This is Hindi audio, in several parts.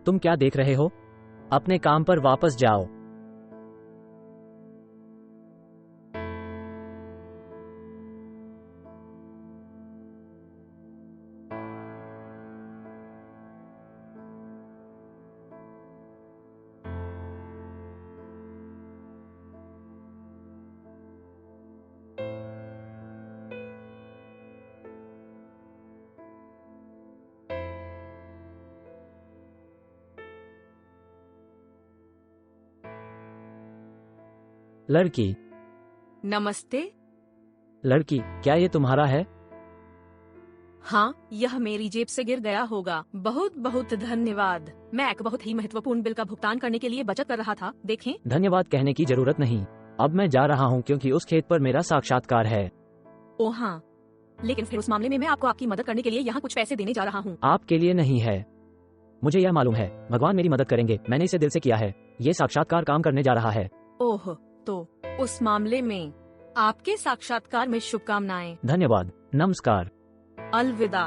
तुम क्या देख रहे हो? अपने काम पर वापस जाओ। लड़की। नमस्ते। लड़की, क्या ये तुम्हारा है? हाँ, यह मेरी जेब से गिर गया होगा। बहुत बहुत धन्यवाद। मैं एक बहुत ही महत्वपूर्ण बिल का भुगतान करने के लिए बचत कर रहा था। देखें। धन्यवाद कहने की जरूरत नहीं। अब मैं जा रहा हूँ क्योंकि उस खेत पर मेरा साक्षात्कार है। ओह हाँ, लेकिन फिर उस मामले में मैं आपको आपकी मदद करने के लिए यहाँ कुछ पैसे देने जा रहा हूँ। आपके लिए नहीं है। मुझे यह मालूम है, भगवान मेरी मदद करेंगे। मैंने इसे दिल से किया है। ये साक्षात्कार काम करने जा रहा है। ओह, तो उस मामले में आपके साक्षात्कार में शुभकामनाएं। धन्यवाद। नमस्कार। अलविदा।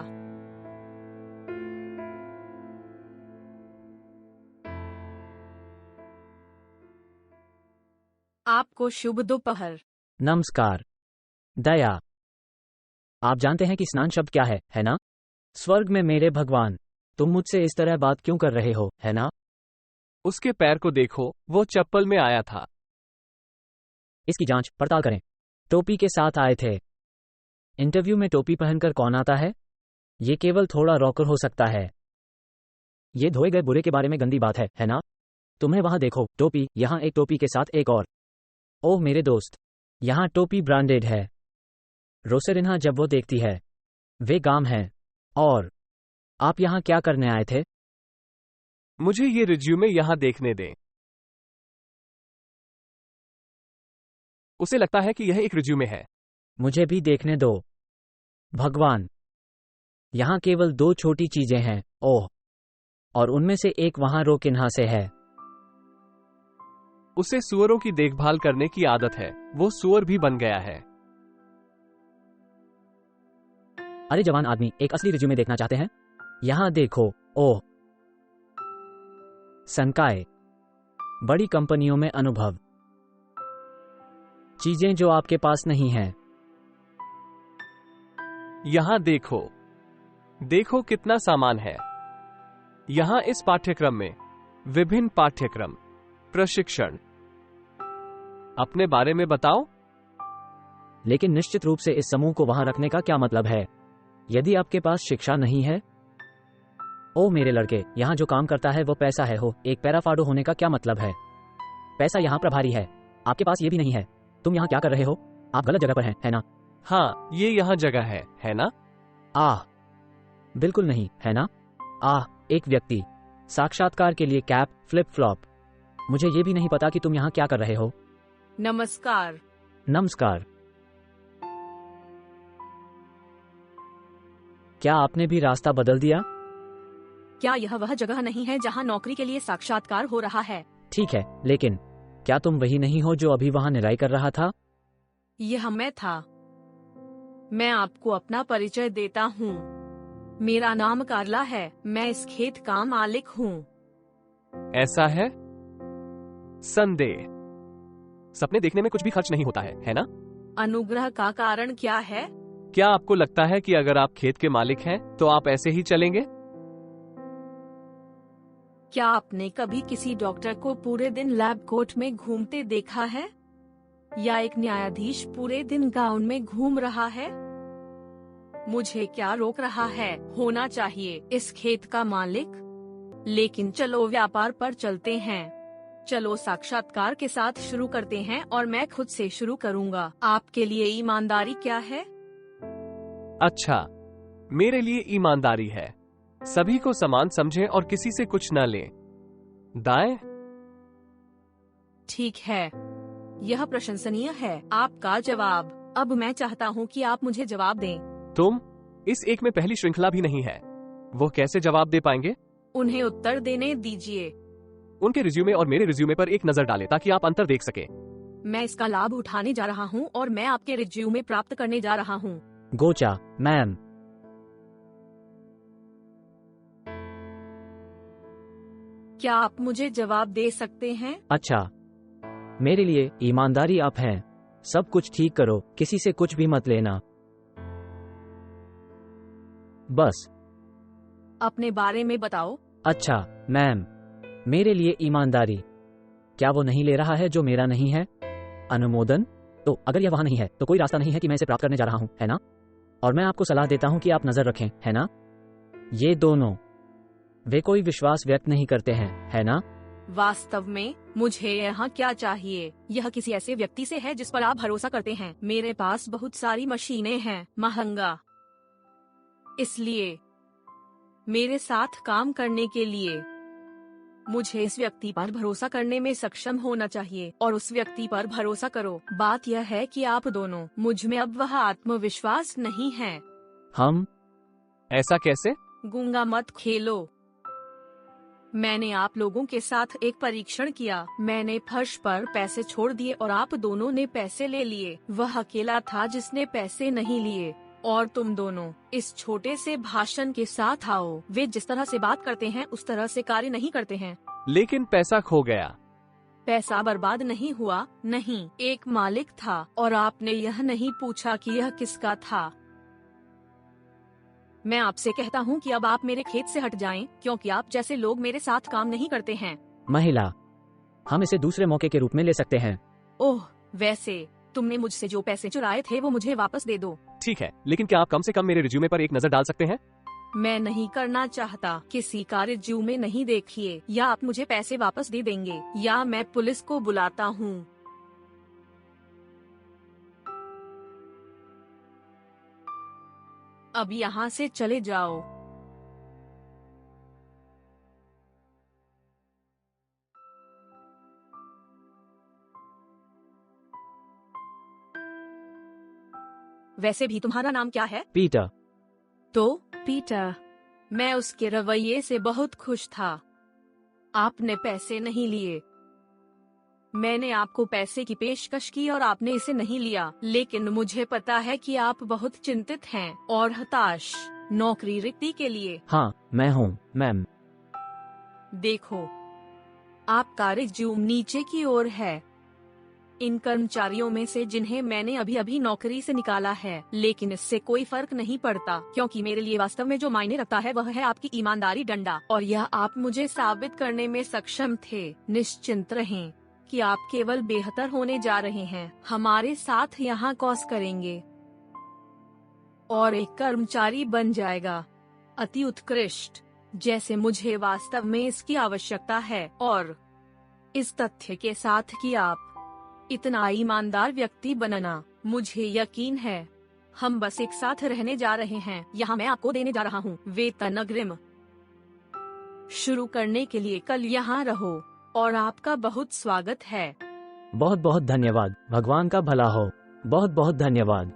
आपको शुभ दोपहर। नमस्कार। दया। आप जानते हैं कि स्नान शब्द क्या है ना? स्वर्ग में मेरे भगवान, तुम मुझसे इस तरह बात क्यों कर रहे हो, है ना? उसके पैर को देखो, वो चप्पल में आया था। इसकी जांच पड़ताल करें। टोपी के साथ आए थे। इंटरव्यू में टोपी पहनकर कौन आता है? ये केवल थोड़ा रॉकर हो सकता है। ये धोए गए बुरे के बारे में गंदी बात है ना? तुम्हें वहां देखो, टोपी, यहाँ एक टोपी के साथ एक और। ओह मेरे दोस्त, यहाँ टोपी ब्रांडेड है। रोसेरिन्हा जब वो देखती है, वे गाम हैं। और आप यहाँ क्या करने आए थे? मुझे ये रिज्यूमे यहाँ देखने दें। उसे लगता है कि यह एक रिज्यूमे है। मुझे भी देखने दो। भगवान, यहाँ केवल 2 छोटी चीजें हैं। ओह, और उनमें से एक वहां रोकिन्हा से है। उसे सुअरों की देखभाल करने की आदत है। वो सुअर भी बन गया है। अरे जवान आदमी, एक असली रिज्यूमे देखना चाहते हैं? यहाँ देखो। ओह, संकाय, बड़ी कंपनियों में अनुभव, चीजें जो आपके पास नहीं हैं। यहाँ देखो। देखो कितना सामान है। यहाँ इस पाठ्यक्रम में विभिन्न पाठ्यक्रम, प्रशिक्षण। अपने बारे में बताओ। लेकिन निश्चित रूप से इस समूह को वहां रखने का क्या मतलब है, यदि आपके पास शिक्षा नहीं है? ओ मेरे लड़के, यहाँ जो काम करता है वो पैसा है। हो, एक पैराफाडो होने का क्या मतलब है? पैसा यहाँ प्रभारी है। आपके पास ये भी नहीं है। तुम यहाँ क्या कर रहे हो? आप गलत जगह पर हैं, है ना? हाँ, ये यहाँ जगह है ना? बिल्कुल नहीं, है ना? एक व्यक्ति, साक्षात्कार के लिए कैप, फ्लिप फ्लॉप। मुझे ये भी नहीं पता कि तुम यहाँ क्या कर रहे हो। नमस्कार। नमस्कार। क्या आपने भी रास्ता बदल दिया? क्या यह वह जगह नहीं है जहाँ नौकरी के लिए साक्षात्कार हो रहा है? ठीक है, लेकिन क्या तुम वही नहीं हो जो अभी वहां निराई कर रहा था? यह मैं था। मैं आपको अपना परिचय देता हूँ। मेरा नाम कार्ला है। मैं इस खेत का मालिक हूँ। ऐसा है? संदेह। सपने देखने में कुछ भी खर्च नहीं होता है ना? अनुग्रह का कारण क्या है? क्या आपको लगता है कि अगर आप खेत के मालिक हैं तो आप ऐसे ही चलेंगे? क्या आपने कभी किसी डॉक्टर को पूरे दिन लैब कोट में घूमते देखा है? या एक न्यायाधीश पूरे दिन गाउन में घूम रहा है? मुझे क्या रोक रहा है? होना चाहिए इस खेत का मालिक। लेकिन चलो व्यापार पर चलते हैं। चलो साक्षात्कार के साथ शुरू करते हैं और मैं खुद से शुरू करूंगा। आपके लिए ईमानदारी क्या है? अच्छा, मेरे लिए ईमानदारी है सभी को समान समझें और किसी से कुछ न लें। दाएं? ठीक है, यह प्रशंसनीय है। आपका जवाब। अब मैं चाहता हूँ कि आप मुझे जवाब दें। तुम? इस एक में पहली श्रृंखला भी नहीं है। वो कैसे जवाब दे पाएंगे? उन्हें उत्तर देने दीजिए। उनके रिज्यूमे और मेरे रिज्यूमे पर एक नजर डालें ताकि आप अंतर देख सकें। मैं इसका लाभ उठाने जा रहा हूँ और मैं आपके रिज्यूमे प्राप्त करने जा रहा हूँ। गोचा, मैम। क्या आप मुझे जवाब दे सकते हैं? अच्छा, मेरे लिए ईमानदारी आप हैं। सब कुछ ठीक करो, किसी से कुछ भी मत लेना। बस। अपने बारे में बताओ। अच्छा मैम, मेरे लिए ईमानदारी, क्या वो नहीं ले रहा है जो मेरा नहीं है? अनुमोदन? तो अगर यह वहां नहीं है तो कोई रास्ता नहीं है कि मैं इसे प्राप्त करने जा रहा हूं, है ना? और मैं आपको सलाह देता हूं कि आप नजर रखें, है ना? ये दोनों, वे कोई विश्वास व्यक्त नहीं करते हैं, है ना? वास्तव में मुझे यहाँ क्या चाहिए? यह किसी ऐसे व्यक्ति से है जिस पर आप भरोसा करते हैं। मेरे पास बहुत सारी मशीनें हैं, महंगा। इसलिए मेरे साथ काम करने के लिए मुझे इस व्यक्ति पर भरोसा करने में सक्षम होना चाहिए और उस व्यक्ति पर भरोसा करो। बात यह है कि आप दोनों, मुझ में अब वह आत्मविश्वास नहीं है। हम? ऐसा कैसे? गूंगा मत खेलो। मैंने आप लोगों के साथ एक परीक्षण किया। मैंने फर्श पर पैसे छोड़ दिए और आप दोनों ने पैसे ले लिए। वह अकेला था जिसने पैसे नहीं लिए। और तुम दोनों इस छोटे से भाषण के साथ आओ। वे जिस तरह से बात करते हैं उस तरह से कार्य नहीं करते हैं। लेकिन पैसा खो गया। पैसा बर्बाद नहीं हुआ। नहीं, एक मालिक था और आपने यह नहीं पूछा कि यह किसका था। मैं आपसे कहता हूँ कि अब आप मेरे खेत से हट जाएं, क्योंकि आप जैसे लोग मेरे साथ काम नहीं करते हैं। महिला, हम इसे दूसरे मौके के रूप में ले सकते हैं। ओह, वैसे तुमने मुझसे जो पैसे चुराए थे वो मुझे वापस दे दो। ठीक है, लेकिन क्या आप कम से कम मेरे रिज्यूमे पर एक नजर डाल सकते हैं? मैं नहीं करना चाहता। किसी का रिज्यूमे नहीं देखिए। या आप मुझे पैसे वापस दे देंगे या मैं पुलिस को बुलाता हूँ। अब यहाँ से चले जाओ। वैसे भी तुम्हारा नाम क्या है? पीटर। तो पीटर, मैं उसके रवैये से बहुत खुश था। आपने पैसे नहीं लिए। मैंने आपको पैसे की पेशकश की और आपने इसे नहीं लिया। लेकिन मुझे पता है कि आप बहुत चिंतित हैं और हताश नौकरी रिक्ति के लिए। हाँ, मैं हूँ, मैम। देखो, आपका रिज्यूम नीचे की ओर है। इन कर्मचारियों में से जिन्हें मैंने अभी अभी नौकरी से निकाला है, लेकिन इससे कोई फर्क नहीं पड़ता, क्योंकि मेरे लिए वास्तव में जो मायने रखता है वह है आपकी ईमानदारी डंडा। और यह आप मुझे साबित करने में सक्षम थे। निश्चिंत रहें कि आप केवल बेहतर होने जा रहे हैं। हमारे साथ यहाँ कॉस करेंगे और एक कर्मचारी बन जाएगा, अति उत्कृष्ट, जैसे मुझे वास्तव में इसकी आवश्यकता है। और इस तथ्य के साथ कि आप इतना ईमानदार व्यक्ति बनना, मुझे यकीन है हम बस एक साथ रहने जा रहे हैं। यहाँ मैं आपको देने जा रहा हूँ वेतन अग्रिम। शुरू करने के लिए कल यहाँ रहो और आपका बहुत स्वागत है। बहुत बहुत धन्यवाद। भगवान का भला हो। बहुत बहुत धन्यवाद।